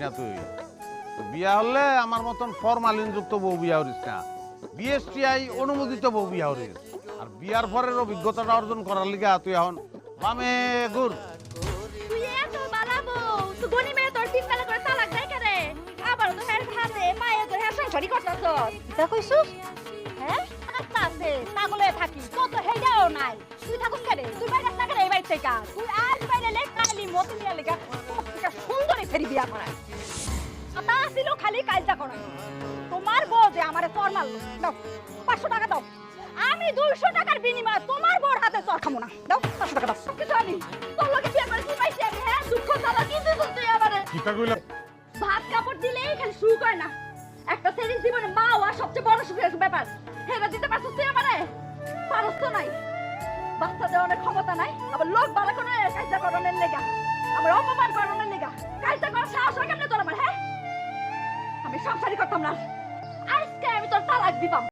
না তুই। বিয়া হলে আমার মতন ফরমালিনযুক্ত বউ বিয়া হরিস না, বিএসটিআই অনুমোদিত বউ বিয়া হরিস। আর বিয়ার পরের অভিজ্ঞতাটা অর্জন করার লিগা তুই এখন বামে ঘুর। তুই এত বালাবো তুই গনি মেয়ে তোর তিনতলা করে তালাক দেয় কেরে? আবার তো হের হাতে পায়ে তো হের সংসারই করতাছ। তা কইছস? হ্যাঁ আচ্ছা আছে পাগলে থাকি তো তো হেইটাও নাই। তুই থাকুস কেরে? তুই বাইরে না কেরে এই বাইর থেকে? তুই আজ বাইরে লে কালি মত নিয়ে লাগা তোমাকে সুন্দরী ফেরি বিয়া করায়। তা ছিল খালি কাজটা করা। তোমার বউ যে আমারে চর মারলো, দাও 500 টাকা দাও। আমি 200 টাকার বিনিময়ে তোমার বউর হাতে চর খামু না। দাও 500 টাকা দাও। কিছু আমি তোর লগে বিয়া করে কি পাইছি আমি? হ্যাঁ দুঃখ জ্বালা কি তুই আমারে কিটা কইলা? ভাত কাপড় দিলেই খালি শুরু করে না। একটা ছেলের জীবনে মা হওয়া সবচেয়ে বড় সুখের ব্যাপার। হেরা দিতে পারছিস তুই আমারে? পারস তো নাই। বাচ্চা দেওয়ার ক্ষমতা নাই, আবার লোক বাড়া করে কাজটা করানোর লেগা, আবার অপমান করানোর লেগা কাজটা করার সাহস হয় কেমনে তোর আমার? হ্যাঁ আমি সংসারই করতাম না, আজকে আমি তোর তালাক দিতাম।